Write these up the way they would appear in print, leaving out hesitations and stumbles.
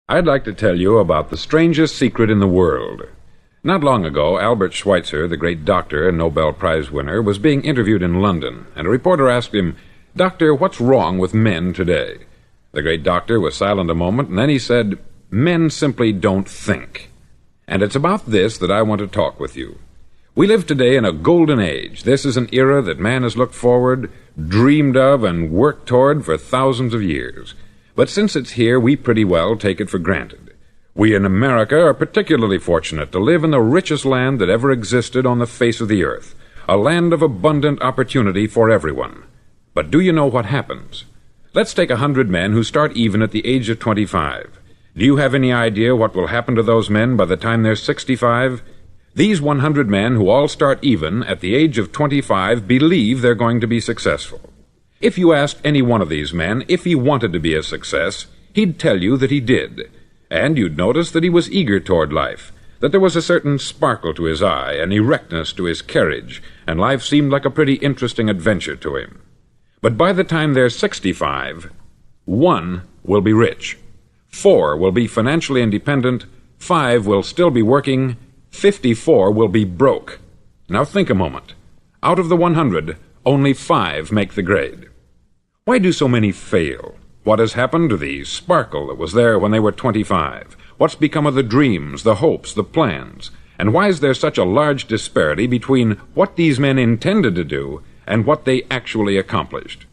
I'd like to tell you about the strangest secret in the world. Not long ago, Albert Schweitzer, the great doctor and Nobel Prize winner, was being interviewed in London, and a reporter asked him, "Doctor, what's wrong with men today?" The great doctor was silent a moment, and then he said, "Men simply don't think." And it's about this that I want to talk with you. We live today in a golden age. This is an era that man has looked forward, dreamed of, and worked toward for thousands of years. But since it's here, we pretty well take it for granted. We in America are particularly fortunate to live in the richest land that ever existed on the face of the earth, a land of abundant opportunity for everyone. But do you know what happens? Let's take 100 men who start even at the age of 25. Do you have any idea what will happen to those men by the time they're 65? These 100 men who all start even at the age of 25 believe they're going to be successful. If you asked any one of these men if he wanted to be a success, he'd tell you that he did. And you'd notice that he was eager toward life, that there was a certain sparkle to his eye, an erectness to his carriage, and life seemed like a pretty interesting adventure to him. But by the time they're 65, 1 will be rich, 4 will be financially independent, 5 will still be working, 54 will be broke. Now think a moment. Out of the 100, only 5 make the grade. Why do so many fail? What has happened to the sparkle that was there when they were 25? What's become of the dreams, the hopes, the plans? And why is there such a large disparity between what these men intended to do and what they actually accomplished?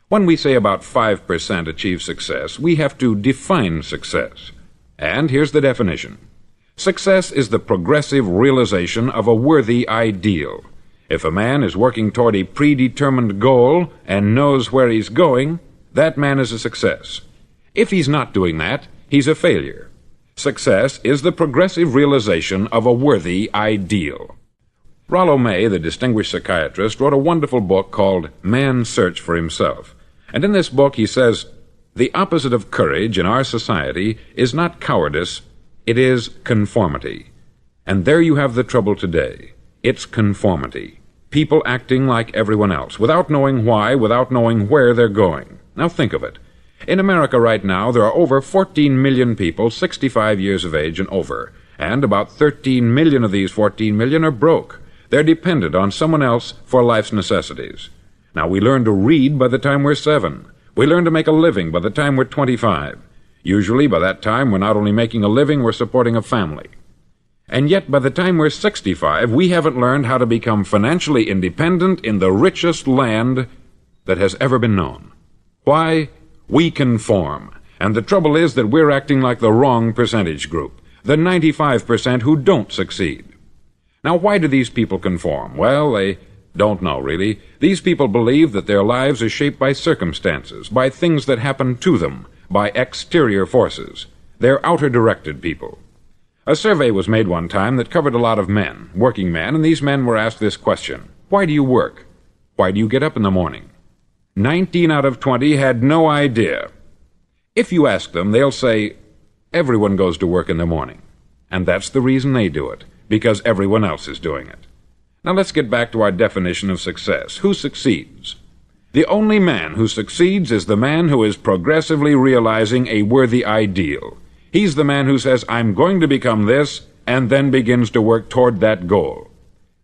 When we say about 5% achieve success, we have to define success. And here's the definition. Success is the progressive realization of a worthy ideal. If a man is working toward a predetermined goal and knows where he's going, that man is a success. If he's not doing that, he's a failure. Success is the progressive realization of a worthy ideal. Rollo May, the distinguished psychiatrist, wrote a wonderful book called Man's Search for Himself. And in this book he says, "The opposite of courage in our society is not cowardice, it is conformity." And there you have the trouble today. It's conformity. People acting like everyone else, without knowing why, without knowing where they're going. Now think of it. In America right now, there are over 14 million people 65 years of age and over, and about 13 million of these 14 million are broke. They're dependent on someone else for life's necessities. Now, we learn to read by the time we're 7. We learn to make a living by the time we're 25. Usually, by that time, we're not only making a living, we're supporting a family. And yet, by the time we're 65, we haven't learned how to become financially independent in the richest land that has ever been known. Why? We conform. And the trouble is that we're acting like the wrong percentage group, the 95% who don't succeed. Now, why do these people conform? Well, they don't know, really. These people believe that their lives are shaped by circumstances, by things that happen to them, by exterior forces. They're outer-directed people. A survey was made one time that covered a lot of men, working men, and these men were asked this question: why do you work? Why do you get up in the morning? 19 out of 20 had no idea. If you ask them, they'll say, everyone goes to work in the morning. And that's the reason they do it, because everyone else is doing it. Now let's get back to our definition of success. Who succeeds? The only man who succeeds is the man who is progressively realizing a worthy ideal. He's the man who says, I'm going to become this, and then begins to work toward that goal.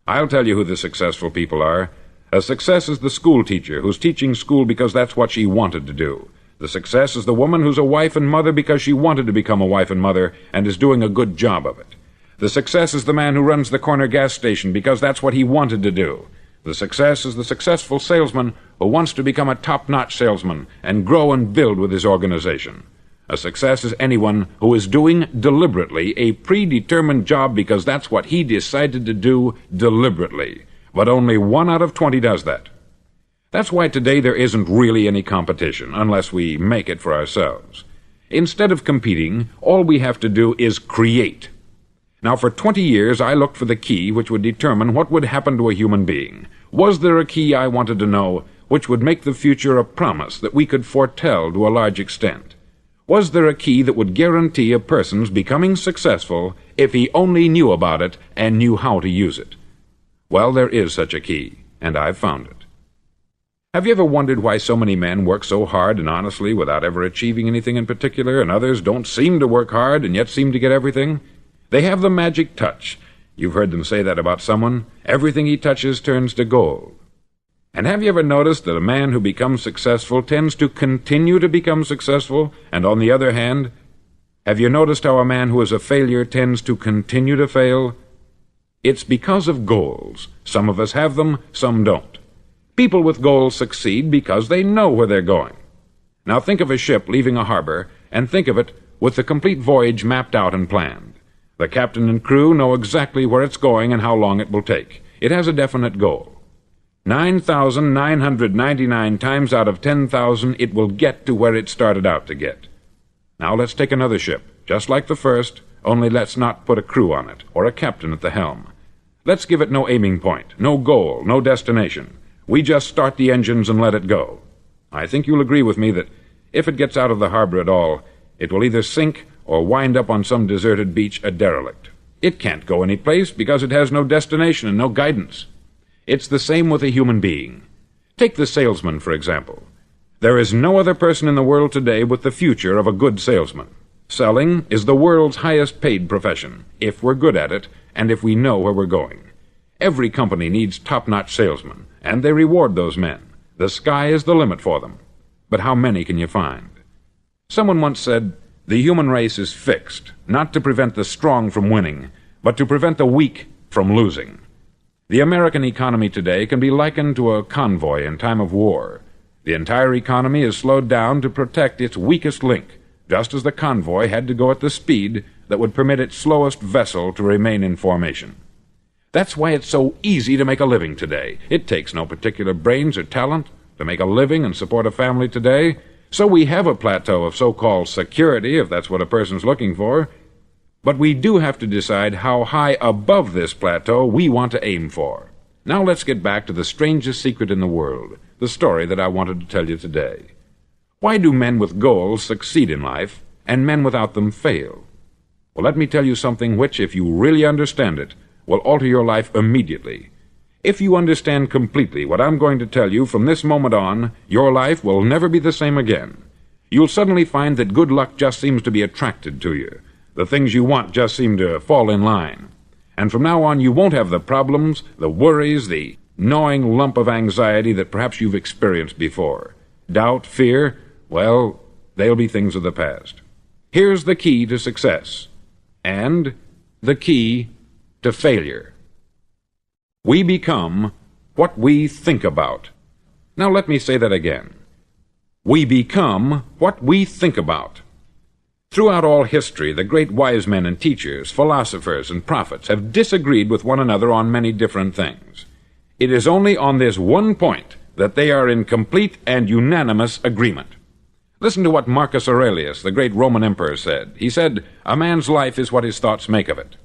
I'll tell you who the successful people are. A success is the school teacher who's teaching school because that's what she wanted to do. The success is the woman who's a wife and mother because she wanted to become a wife and mother and is doing a good job of it. The success is the man who runs the corner gas station because that's what he wanted to do. The success is the successful salesman who wants to become a top-notch salesman and grow and build with his organization. A success is anyone who is doing deliberately a predetermined job because that's what he decided to do deliberately. But only 1 out of 20 does that. That's why today there isn't really any competition, unless we make it for ourselves. Instead of competing, all we have to do is create. Now, for 20 years, I looked for the key which would determine what would happen to a human being. Was there a key, I wanted to know, which would make the future a promise that we could foretell to a large extent? Was there a key that would guarantee a person's becoming successful if he only knew about it and knew how to use it? Well, there is such a key, and I've found it. Have you ever wondered why so many men work so hard and honestly without ever achieving anything in particular, and others don't seem to work hard and yet seem to get everything? They have the magic touch. You've heard them say that about someone. Everything he touches turns to gold. And have you ever noticed that a man who becomes successful tends to continue to become successful, and on the other hand, have you noticed how a man who is a failure tends to continue to fail? It's because of goals. Some of us have them, some don't. People with goals succeed because they know where they're going. Now think of a ship leaving a harbor, and think of it with the complete voyage mapped out and planned. The captain and crew know exactly where it's going and how long it will take. It has a definite goal. 9,999 times out of 10,000 it will get to where it started out to get. Now let's take another ship, just like the first, only let's not put a crew on it, or a captain at the helm. Let's give it no aiming point, no goal, no destination. We just start the engines and let it go. I think you'll agree with me that if it gets out of the harbor at all, it will either sink or wind up on some deserted beach a derelict. It can't go any place because it has no destination and no guidance. It's the same with a human being. Take the salesman, for example. There is no other person in the world today with the future of a good salesman. Selling is the world's highest paid profession, if we're good at it and if we know where we're going. Every company needs top-notch salesmen, and they reward those men. The sky is the limit for them. But how many can you find? Someone once said, the human race is fixed, not to prevent the strong from winning, but to prevent the weak from losing. The American economy today can be likened to a convoy in time of war. The entire economy is slowed down to protect its weakest link, just as the convoy had to go at the speed that would permit its slowest vessel to remain in formation. That's why it's so easy to make a living today. It takes no particular brains or talent to make a living and support a family today. So we have a plateau of so-called security, if that's what a person's looking for. But we do have to decide how high above this plateau we want to aim for. Now let's get back to the strangest secret in the world, the story that I wanted to tell you today. Why do men with goals succeed in life, and men without them fail? Well, let me tell you something which, if you really understand it, will alter your life immediately. If you understand completely what I'm going to tell you from this moment on, your life will never be the same again. You'll suddenly find that good luck just seems to be attracted to you. The things you want just seem to fall in line. And from now on, you won't have the problems, the worries, the gnawing lump of anxiety that perhaps you've experienced before. Doubt, fear, well, they'll be things of the past. Here's the key to success, and the key to failure. We become what we think about. Now let me say that again. We become what we think about. Throughout all history, the great wise men and teachers, philosophers and prophets have disagreed with one another on many different things. It is only on this one point that they are in complete and unanimous agreement. Listen to what Marcus Aurelius, the great Roman emperor, said. He said, "A man's life is what his thoughts make of it."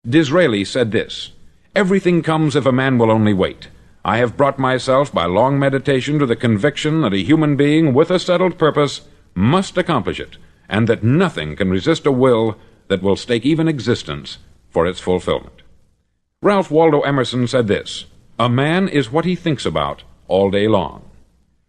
Disraeli said this, "Everything comes if a man will only wait. I have brought myself by long meditation to the conviction that a human being with a settled purpose must accomplish it, and that nothing can resist a will that will stake even existence for its fulfillment." Ralph Waldo Emerson said this, "A man is what he thinks about all day long."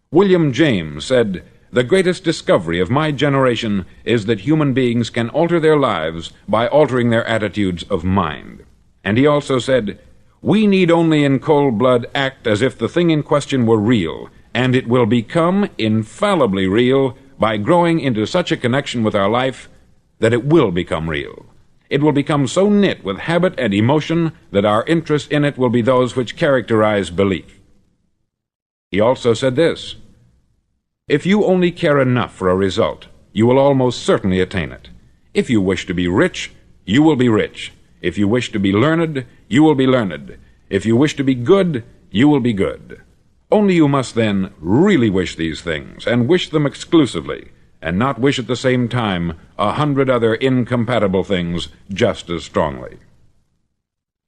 William James said, "The greatest discovery of my generation is that human beings can alter their lives by altering their attitudes of mind." And he also said, "We need only in cold blood act as if the thing in question were real, and it will become infallibly real by growing into such a connection with our life that it will become real. It will become so knit with habit and emotion that our interest in it will be those which characterize belief." He also said this, "If you only care enough for a result, you will almost certainly attain it. If you wish to be rich, you will be rich. If you wish to be learned, you will be learned. If you wish to be good, you will be good. Only you must then really wish these things, and wish them exclusively, and not wish at the same time 100 other incompatible things just as strongly."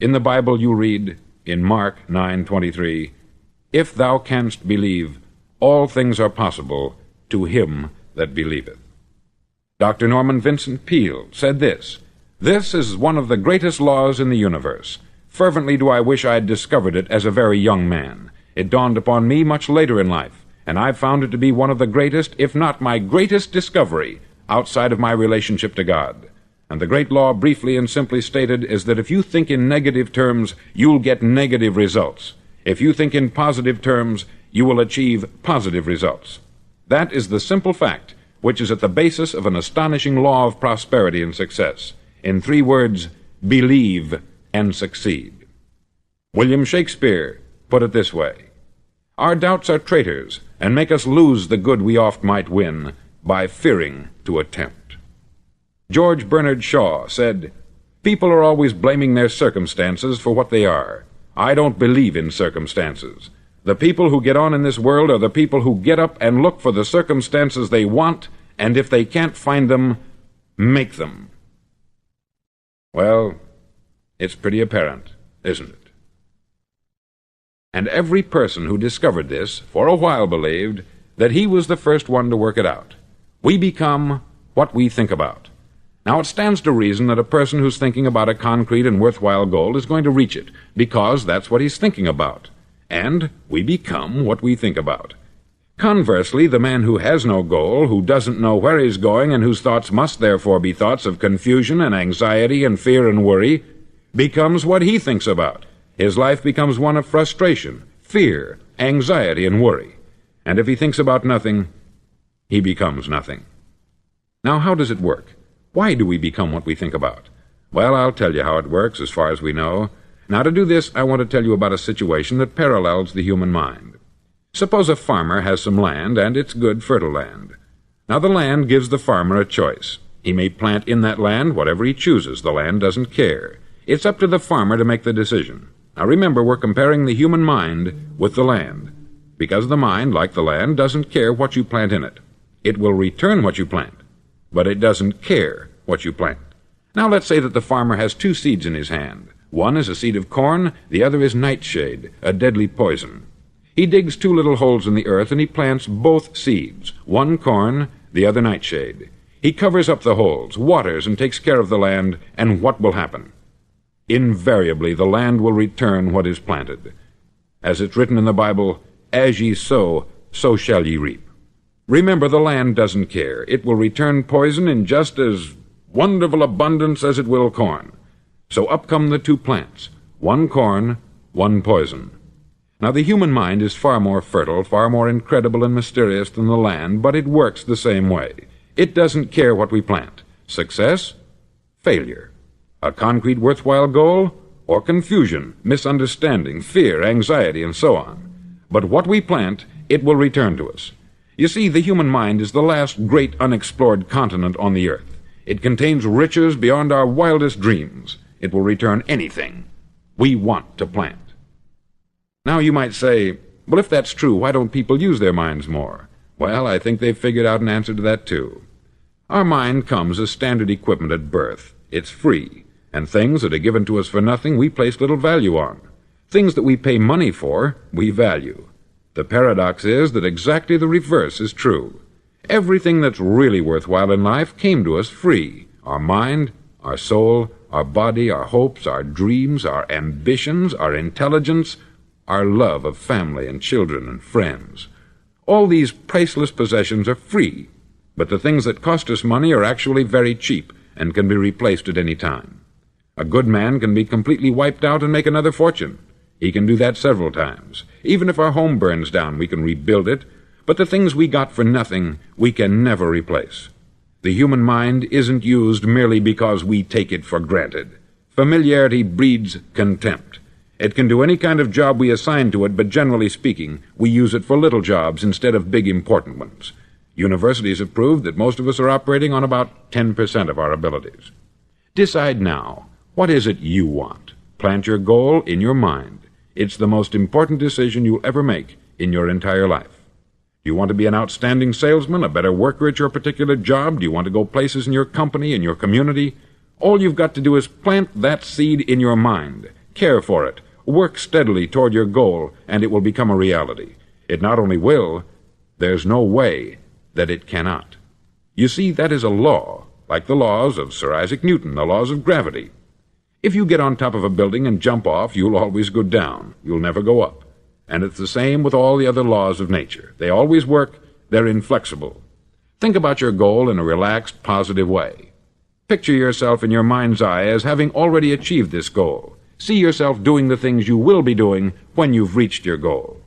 In the Bible you read, in Mark 9:23, "If thou canst believe, all things are possible to him that believeth." Dr. Norman Vincent Peale said this, "This is one of the greatest laws in the universe. Fervently do I wish I had discovered it as a very young man. It dawned upon me much later in life, and I've found it to be one of the greatest, if not my greatest discovery, outside of my relationship to God. And the great law, briefly and simply stated, is that if you think in negative terms, you'll get negative results. If you think in positive terms, you will achieve positive results. That is the simple fact which is at the basis of an astonishing law of prosperity and success. In 3 words, believe and succeed. William Shakespeare put it this way: "Our doubts are traitors, and make us lose the good we oft might win, by fearing to attempt." George Bernard Shaw said, "People are always blaming their circumstances for what they are. I don't believe in circumstances. The people who get on in this world are the people who get up and look for the circumstances they want, and if they can't find them, make them." Well, it's pretty apparent, isn't it? And every person who discovered this for a while believed that he was the first one to work it out. We become what we think about. Now, it stands to reason that a person who's thinking about a concrete and worthwhile goal is going to reach it, because that's what he's thinking about. And we become what we think about. Conversely, the man who has no goal, who doesn't know where he's going, and whose thoughts must therefore be thoughts of confusion and anxiety and fear and worry, becomes what he thinks about. His life becomes one of frustration, fear, anxiety, and worry. And if he thinks about nothing, he becomes nothing. Now, how does it work? Why do we become what we think about? Well, I'll tell you how it works as far as we know. Now, to do this, I want to tell you about a situation that parallels the human mind. Suppose a farmer has some land, and it's good, fertile land. Now, the land gives the farmer a choice. He may plant in that land whatever he chooses. The land doesn't care. It's up to the farmer to make the decision. Now, remember, we're comparing the human mind with the land, because the mind, like the land, doesn't care what you plant in it. It will return what you plant, but it doesn't care what you plant. Now, let's say that the farmer has 2 seeds in his hand. One is a seed of corn, the other is nightshade, a deadly poison. He digs 2 little holes in the earth, and he plants both seeds, one corn, the other nightshade. He covers up the holes, waters, and takes care of the land, and what will happen? Invariably, the land will return what is planted. As it's written in the Bible, "As ye sow, so shall ye reap." Remember, the land doesn't care. It will return poison in just as wonderful abundance as it will corn. So up come the 2 plants, one corn, one poison. Now, the human mind is far more fertile, far more incredible and mysterious than the land, but it works the same way. It doesn't care what we plant. Success, failure. A concrete, worthwhile goal, or confusion, misunderstanding, fear, anxiety, and so on. But what we plant, it will return to us. You see, the human mind is the last great unexplored continent on the earth. It contains riches beyond our wildest dreams. It will return anything we want to plant. Now, you might say, well, if that's true, why don't people use their minds more? Well, I think they've figured out an answer to that, too. Our mind comes as standard equipment at birth. It's free, and things that are given to us for nothing we place little value on. Things that we pay money for, we value. The paradox is that exactly the reverse is true. Everything that's really worthwhile in life came to us free. Our mind, our soul, our body, our hopes, our dreams, our ambitions, our intelligence, our love of family and children and friends. All these priceless possessions are free, but the things that cost us money are actually very cheap and can be replaced at any time. A good man can be completely wiped out and make another fortune. He can do that several times. Even if our home burns down, we can rebuild it, but the things we got for nothing, we can never replace. The human mind isn't used merely because we take it for granted. Familiarity breeds contempt. It can do any kind of job we assign to it, but generally speaking, we use it for little jobs instead of big, important ones. Universities have proved that most of us are operating on about 10% of our abilities. Decide now, what is it you want? Plant your goal in your mind. It's the most important decision you'll ever make in your entire life. Do you want to be an outstanding salesman, a better worker at your particular job? Do you want to go places in your company, in your community? All you've got to do is plant that seed in your mind. Care for it. Work steadily toward your goal, and it will become a reality. It not only will, there's no way that it cannot. You see, that is a law, like the laws of Sir Isaac Newton, the laws of gravity. If you get on top of a building and jump off, you'll always go down. You'll never go up. And it's the same with all the other laws of nature. They always work. They're inflexible. Think about your goal in a relaxed, positive way. Picture yourself in your mind's eye as having already achieved this goal. See yourself doing the things you will be doing when you've reached your goal.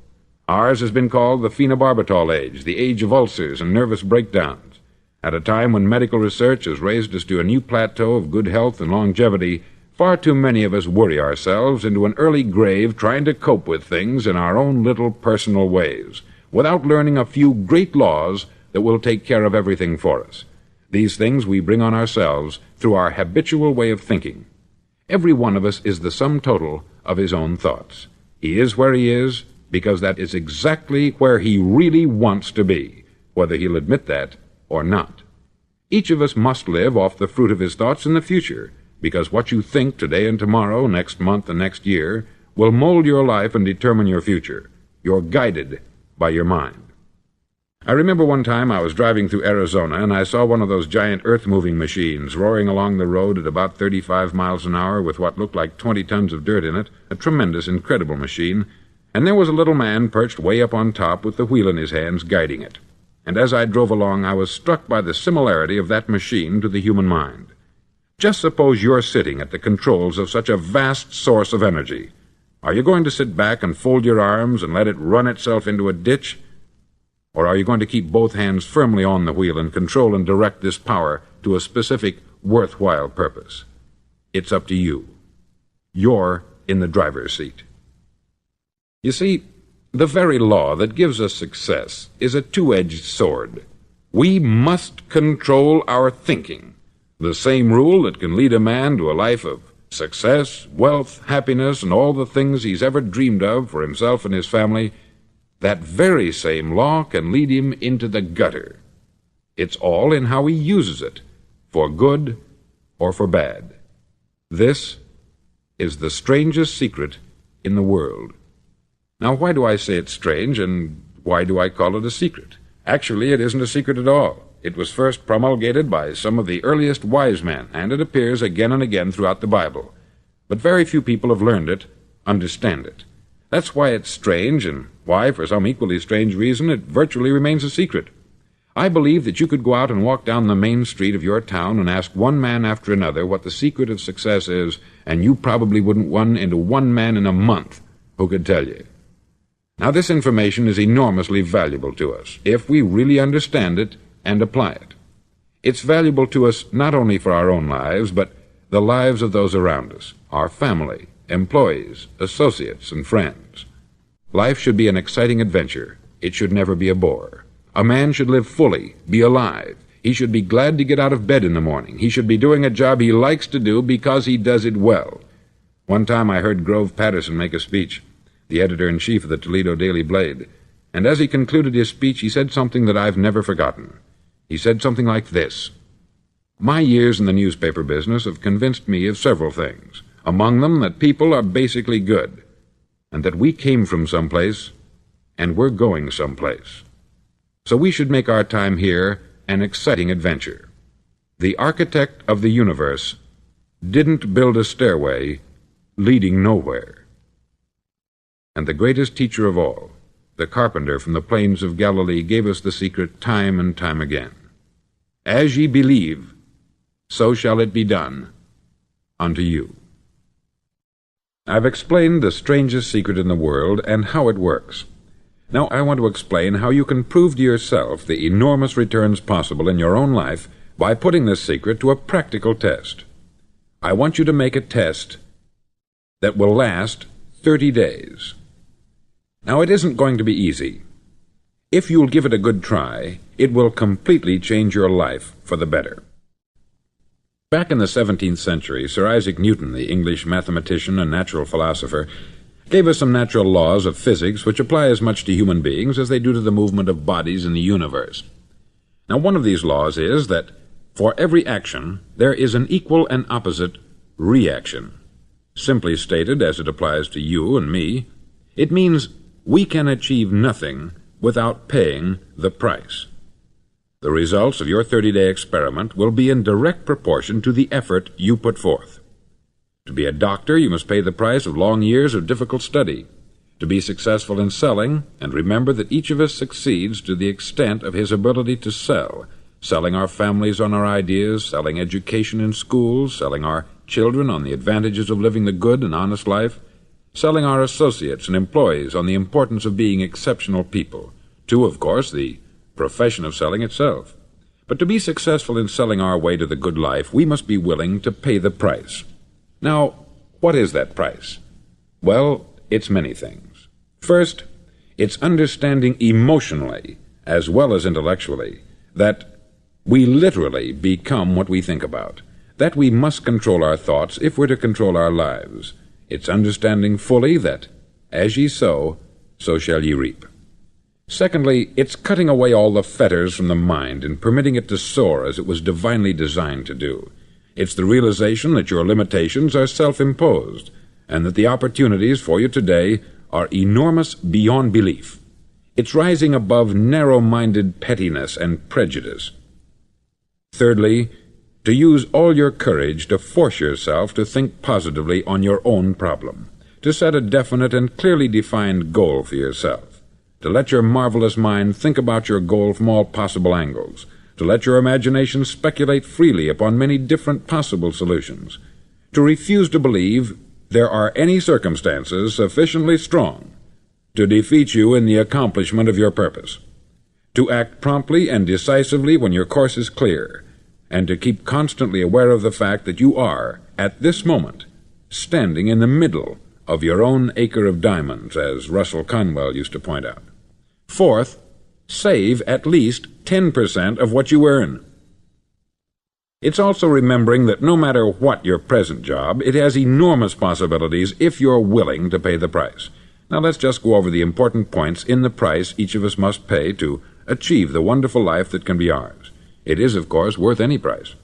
Ours has been called the phenobarbital age, the age of ulcers and nervous breakdowns. At a time when medical research has raised us to a new plateau of good health and longevity, far too many of us worry ourselves into an early grave trying to cope with things in our own little personal ways, without learning a few great laws that will take care of everything for us. These things we bring on ourselves through our habitual way of thinking. Every one of us is the sum total of his own thoughts. He is where he is because that is exactly where he really wants to be, whether he'll admit that or not. Each of us must live off the fruit of his thoughts in the future, because what you think today and tomorrow, next month and next year, will mold your life and determine your future. You're guided by your mind. I remember one time I was driving through Arizona, and I saw one of those giant earth-moving machines roaring along the road at about 35 miles an hour with what looked like 20 tons of dirt in it, a tremendous, incredible machine, and there was a little man perched way up on top with the wheel in his hands guiding it. And as I drove along, I was struck by the similarity of that machine to the human mind. Just suppose you're sitting at the controls of such a vast source of energy. Are you going to sit back and fold your arms and let it run itself into a ditch? Or are you going to keep both hands firmly on the wheel and control and direct this power to a specific, worthwhile purpose? It's up to you. You're in the driver's seat. You see, the very law that gives us success is a two-edged sword. We must control our thinking. The same rule that can lead a man to a life of success, wealth, happiness, and all the things he's ever dreamed of for himself and his family, that very same law can lead him into the gutter. It's all in how he uses it, for good or for bad. This is the strangest secret in the world. Now, why do I say it's strange, and why do I call it a secret? Actually, it isn't a secret at all. It was first promulgated by some of the earliest wise men, and it appears again and again throughout the Bible. But very few people have learned it, understand it. That's why it's strange, and why, for some equally strange reason, it virtually remains a secret. I believe that you could go out and walk down the main street of your town and ask one man after another what the secret of success is, and you probably wouldn't run into one man in a month who could tell you. Now, this information is enormously valuable to us, if we really understand it and apply it. It's valuable to us not only for our own lives, but the lives of those around us, our family, employees, associates, and friends. Life should be an exciting adventure. It should never be a bore. A man should live fully, be alive. He should be glad to get out of bed in the morning. He should be doing a job he likes to do because he does it well. One time I heard Grove Patterson make a speech, the editor-in-chief of the Toledo Daily Blade, and as he concluded his speech, he said something that I've never forgotten. He said something like this: "My years in the newspaper business have convinced me of several things, among them that people are basically good, and that we came from someplace, and we're going someplace. So we should make our time here an exciting adventure. The architect of the universe didn't build a stairway leading nowhere." And the greatest teacher of all, the carpenter from the plains of Galilee, gave us the secret time and time again. "As ye believe, so shall it be done unto you." I've explained the strangest secret in the world and how it works. Now I want to explain how you can prove to yourself the enormous returns possible in your own life by putting this secret to a practical test. I want you to make a test that will last 30 days. Now, it isn't going to be easy. If you'll give it a good try, it will completely change your life for the better. Back in the 17th century, Sir Isaac Newton, the English mathematician and natural philosopher, gave us some natural laws of physics which apply as much to human beings as they do to the movement of bodies in the universe. Now, one of these laws is that for every action, there is an equal and opposite reaction. Simply stated, as it applies to you and me, it means we can achieve nothing without paying the price. The results of your 30-day experiment will be in direct proportion to the effort you put forth. To be a doctor, you must pay the price of long years of difficult study. to be successful in selling, and remember that each of us succeeds to the extent of his ability to sell, selling our families on our ideas, selling education in schools, selling our children on the advantages of living the good and honest life, selling our associates and employees on the importance of being exceptional people, to, of course, the profession of selling itself. But to be successful in selling our way to the good life, we must be willing to pay the price. Now, what is that price? Well, it's many things. First, it's understanding emotionally, as well as intellectually, that we literally become what we think about, that we must control our thoughts if we're to control our lives. It's understanding fully that, as ye sow, so shall ye reap. Secondly, it's cutting away all the fetters from the mind and permitting it to soar as it was divinely designed to do. It's the realization that your limitations are self-imposed, and that the opportunities for you today are enormous beyond belief. It's rising above narrow-minded pettiness and prejudice. Thirdly, to use all your courage to force yourself to think positively on your own problem, to set a definite and clearly defined goal for yourself, to let your marvelous mind think about your goal from all possible angles, to let your imagination speculate freely upon many different possible solutions, to refuse to believe there are any circumstances sufficiently strong to defeat you in the accomplishment of your purpose, to act promptly and decisively when your course is clear, and to keep constantly aware of the fact that you are, at this moment, standing in the middle of your own acre of diamonds, as Russell Conwell used to point out. Fourth, save at least 10% of what you earn. It's also remembering that no matter what your present job, it has enormous possibilities if you're willing to pay the price. Now let's just go over the important points in the price each of us must pay to achieve the wonderful life that can be ours. It is, of course, worth any price.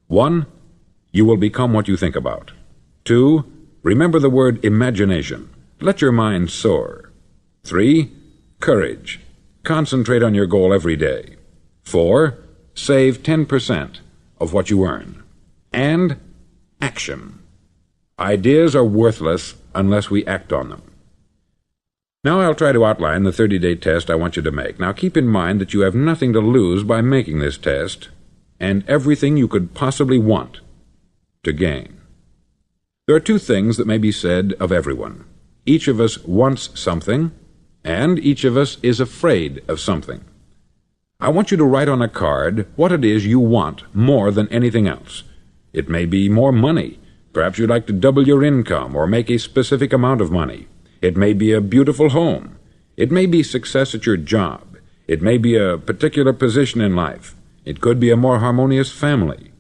1. You will become what you think about. 2. Remember the word imagination. Let your mind soar. 3. Courage. Concentrate on your goal every day. 4. Save 10% of what you earn. And action. Ideas are worthless unless we act on them. Now I'll try to outline the 30-day test I want you to make. Now keep in mind that you have nothing to lose by making this test, and everything you could possibly want to gain. There are two things that may be said of everyone. Each of us wants something, and each of us is afraid of something. I want you to write on a card what it is you want more than anything else. It may be more money. Perhaps you'd like to double your income or make a specific amount of money. It may be a beautiful home. It may be success at your job. It may be a particular position in life. It could be a more harmonious family.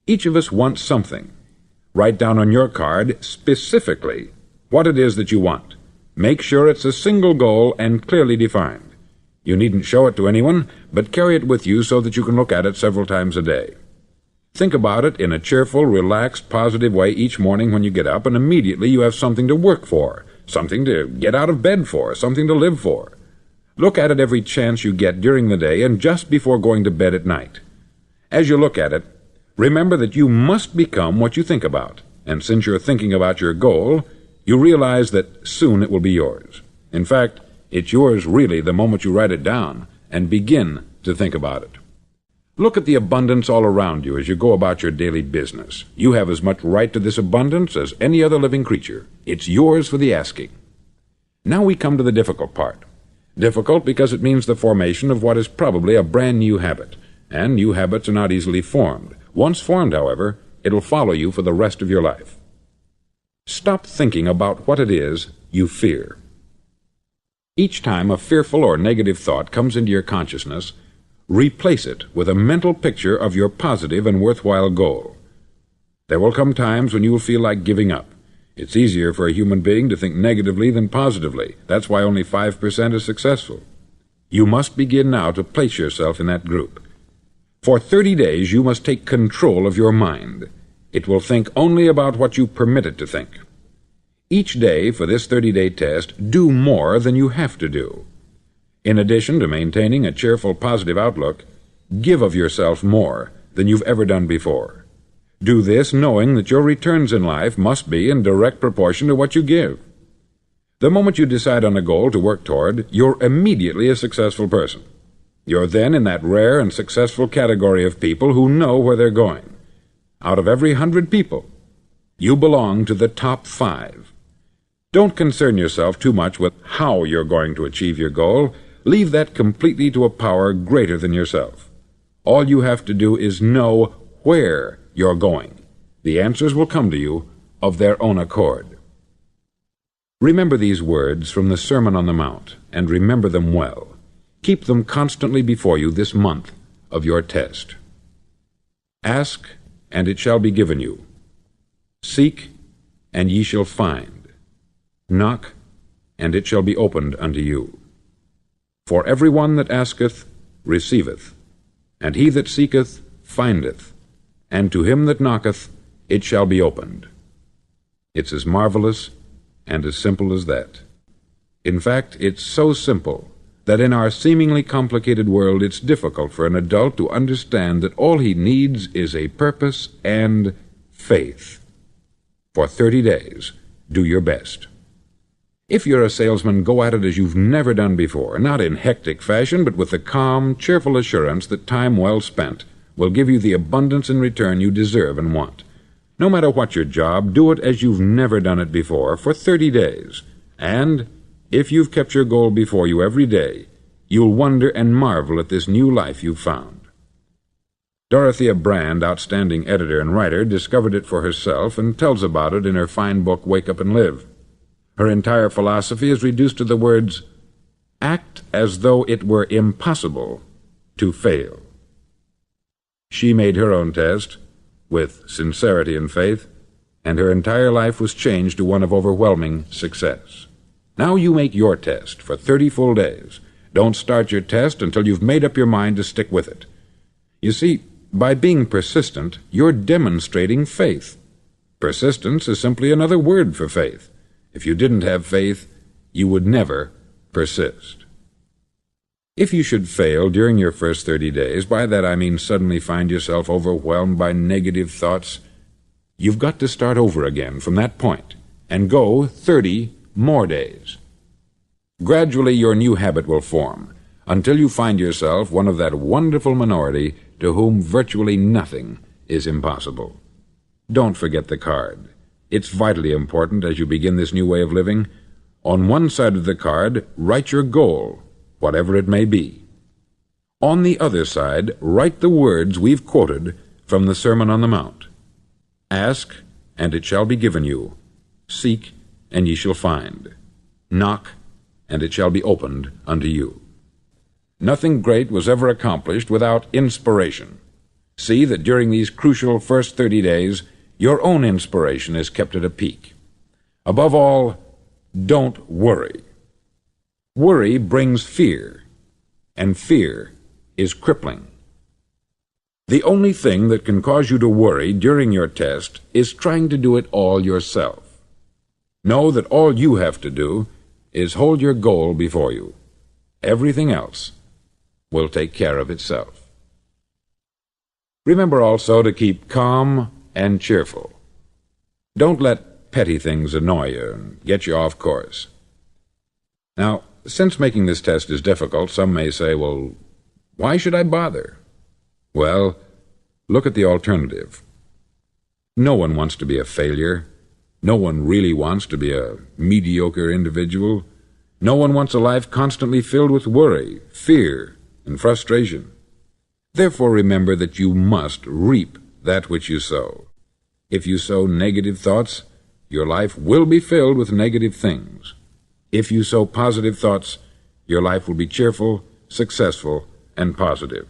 Each of us wants something. Write down on your card specifically what it is that you want. Make sure it's a single goal and clearly defined. You needn't show it to anyone, but carry it with you so that you can look at it several times a day. Think about it in a cheerful, relaxed, positive way each morning when you get up, and immediately you have something to work for, something to get out of bed for, something to live for. Look at it every chance you get during the day and just before going to bed at night. As you look at it, remember that you must become what you think about, and since you're thinking about your goal, you realize that soon it will be yours. In fact, it's yours really the moment you write it down and begin to think about it. Look at the abundance all around you as you go about your daily business. You have as much right to this abundance as any other living creature. It's yours for the asking. Now we come to the difficult part. Difficult because it means the formation of what is probably a brand new habit, and new habits are not easily formed. Once formed, however, it'll follow you for the rest of your life. Stop thinking about what it is you fear. Each time a fearful or negative thought comes into your consciousness, replace it with a mental picture of your positive and worthwhile goal. There will come times when you will feel like giving up. It's easier for a human being to think negatively than positively. That's why only 5% is successful. You must begin now to place yourself in that group. For 30 days you must take control of your mind. It will think only about what you permit it to think. Each day for this 30-day test, do more than you have to do. In addition to maintaining a cheerful, positive outlook, give of yourself more than you've ever done before. Do this knowing that your returns in life must be in direct proportion to what you give. The moment you decide on a goal to work toward, you're immediately a successful person. You're then in that rare and successful category of people who know where they're going. Out of every 100 people, you belong to the top 5. Don't concern yourself too much with how you're going to achieve your goal. Leave that completely to a power greater than yourself. All you have to do is know where you're going. The answers will come to you of their own accord. Remember these words from the Sermon on the Mount, and remember them well. Keep them constantly before you this month of your test. Ask, and it shall be given you. Seek, and ye shall find. Knock, and it shall be opened unto you. For every one that asketh receiveth, and he that seeketh findeth, and to him that knocketh it shall be opened. It's as marvelous and as simple as that. In fact, it's so simple that in our seemingly complicated world it's difficult for an adult to understand that all he needs is a purpose and faith. For 30 days, do your best. If you're a salesman, go at it as you've never done before, not in hectic fashion, but with the calm, cheerful assurance that time well spent will give you the abundance in return you deserve and want. No matter what your job, do it as you've never done it before for 30 days. And if you've kept your goal before you every day, you'll wonder and marvel at this new life you've found. Dorothea Brand, outstanding editor and writer, discovered it for herself and tells about it in her fine book, Wake Up and Live. Her entire philosophy is reduced to the words, act as though it were impossible to fail. She made her own test with sincerity and faith, and her entire life was changed to one of overwhelming success. Now you make your test for 30 full days. Don't start your test until you've made up your mind to stick with it. You see, by being persistent, you're demonstrating faith. Persistence is simply another word for faith. If you didn't have faith, you would never persist. If you should fail during your first 30 days, by that I mean suddenly find yourself overwhelmed by negative thoughts, you've got to start over again from that point and go 30 more days. Gradually your new habit will form until you find yourself one of that wonderful minority to whom virtually nothing is impossible. Don't forget the card. It's vitally important as you begin this new way of living. On one side of the card, write your goal, whatever it may be. On the other side, write the words we've quoted from the Sermon on the Mount. Ask, and it shall be given you. Seek, and ye shall find. Knock, and it shall be opened unto you. Nothing great was ever accomplished without inspiration. See that during these crucial first 30 days, your own inspiration is kept at a peak. Above all, don't worry. Worry brings fear, and fear is crippling. The only thing that can cause you to worry during your test is trying to do it all yourself. Know that all you have to do is hold your goal before you. Everything else will take care of itself. Remember also to keep calm and cheerful. Don't let petty things annoy you and get you off course. Now, since making this test is difficult, some may say, well, why should I bother? Well, look at the alternative. No one wants to be a failure. No one really wants to be a mediocre individual. No one wants a life constantly filled with worry, fear, and frustration. Therefore, remember that you must reap that which you sow. If you sow negative thoughts, your life will be filled with negative things. If you sow positive thoughts, your life will be cheerful, successful, and positive.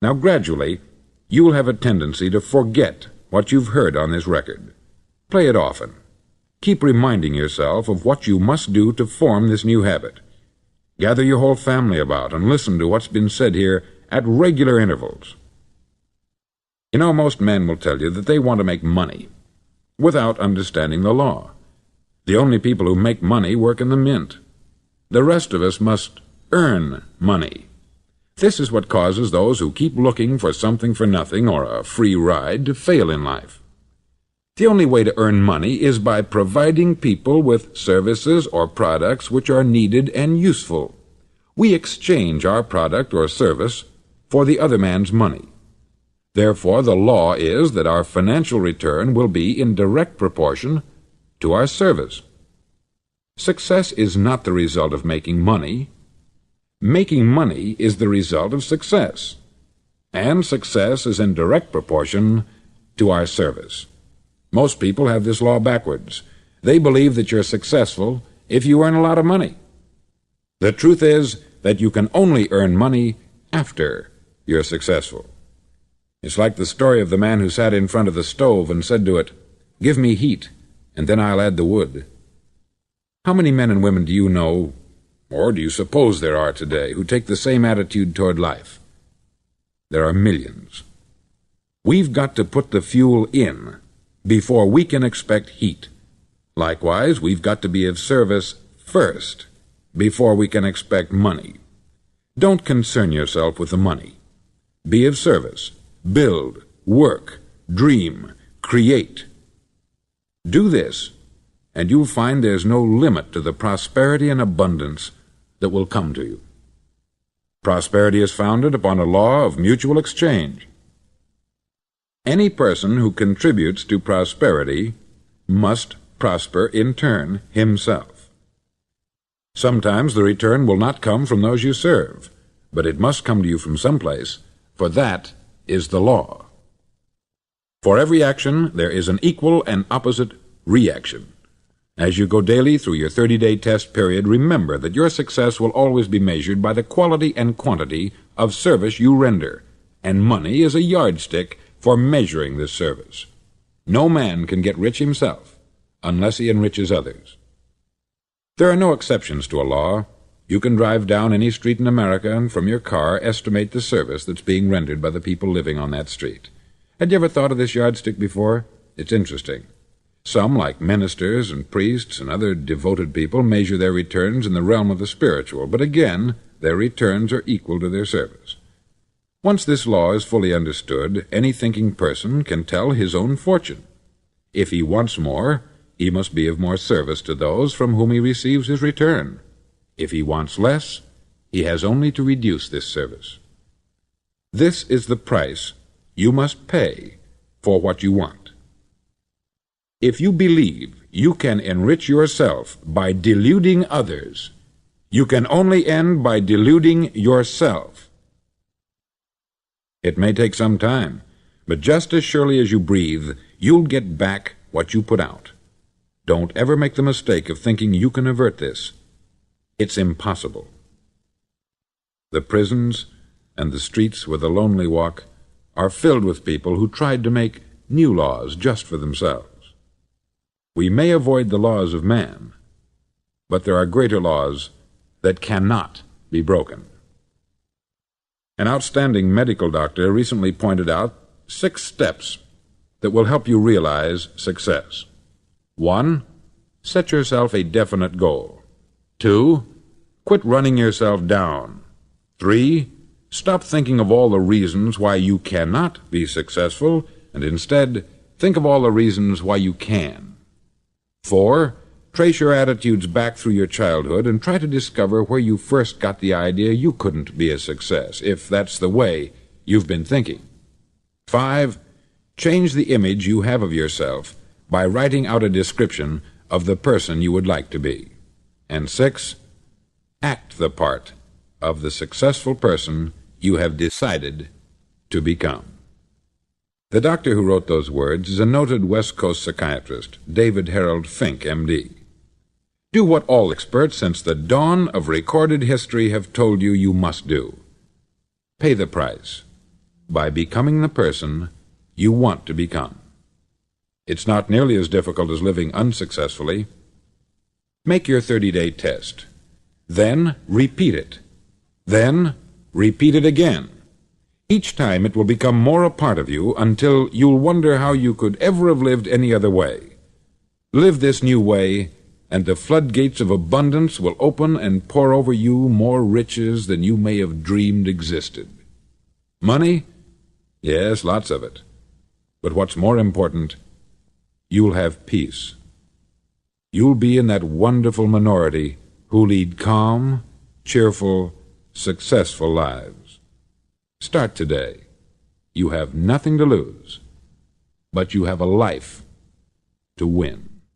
Now, gradually, you will have a tendency to forget what you've heard on this record. Play it often. Keep reminding yourself of what you must do to form this new habit. Gather your whole family about and listen to what's been said here at regular intervals. You know, most men will tell you that they want to make money without understanding the law. The only people who make money work in the mint. The rest of us must earn money. This is what causes those who keep looking for something for nothing or a free ride to fail in life. The only way to earn money is by providing people with services or products which are needed and useful. We exchange our product or service for the other man's money. Therefore, the law is that our financial return will be in direct proportion to our service. Success is not the result of making money. Making money is the result of success, and success is in direct proportion to our service. Most people have this law backwards. They believe that you're successful if you earn a lot of money. The truth is that you can only earn money after you're successful. It's like the story of the man who sat in front of the stove and said to it, "Give me heat, and then I'll add the wood." How many men and women do you know, or do you suppose there are today, who take the same attitude toward life? There are millions. We've got to put the fuel in before we can expect heat. Likewise, we've got to be of service first before we can expect money. Don't concern yourself with the money. Be of service. Build, work, dream, create. Do this, and you'll find there's no limit to the prosperity and abundance that will come to you. Prosperity is founded upon a law of mutual exchange. Any person who contributes to prosperity must prosper in turn himself. Sometimes the return will not come from those you serve, but it must come to you from someplace, for that is the law. For every action, there is an equal and opposite reaction. As you go daily through your 30-day test period, remember that your success will always be measured by the quality and quantity of service you render, and money is a yardstick for measuring this service. No man can get rich himself unless he enriches others. There are no exceptions to a law. You can drive down any street in America and from your car estimate the service that's being rendered by the people living on that street. Had you ever thought of this yardstick before? It's interesting. Some, like ministers and priests and other devoted people, measure their returns in the realm of the spiritual, but again, their returns are equal to their service. Once this law is fully understood, any thinking person can tell his own fortune. If he wants more, he must be of more service to those from whom he receives his return. If he wants less, he has only to reduce this service. This is the price you must pay for what you want. If you believe you can enrich yourself by deluding others, you can only end by deluding yourself. It may take some time, but just as surely as you breathe, you'll get back what you put out. Don't ever make the mistake of thinking you can avert this. It's impossible. The prisons and the streets where the lonely walk are filled with people who tried to make new laws just for themselves. We may avoid the laws of man, but there are greater laws that cannot be broken. An outstanding medical doctor recently pointed out 6 steps that will help you realize success. 1. Set yourself a definite goal. 2. Quit running yourself down. 3. Stop thinking of all the reasons why you cannot be successful, and instead think of all the reasons why you can. 4. Trace your attitudes back through your childhood and try to discover where you first got the idea you couldn't be a success, if that's the way you've been thinking. 5. Change the image you have of yourself by writing out a description of the person you would like to be. And 6. Act the part of the successful person you have decided to become. The doctor who wrote those words is a noted West Coast psychiatrist, David Harold Fink, M.D. Do what all experts since the dawn of recorded history have told you you must do. Pay the price by becoming the person you want to become. It's not nearly as difficult as living unsuccessfully. Make your 30-day test. Then repeat it. Then repeat it again. Each time it will become more a part of you until you'll wonder how you could ever have lived any other way. Live this new way, and the floodgates of abundance will open and pour over you more riches than you may have dreamed existed. Money? Yes, lots of it. But what's more important, you'll have peace. You'll be in that wonderful minority who lead calm, cheerful, successful lives. Start today. You have nothing to lose, but you have a life to win.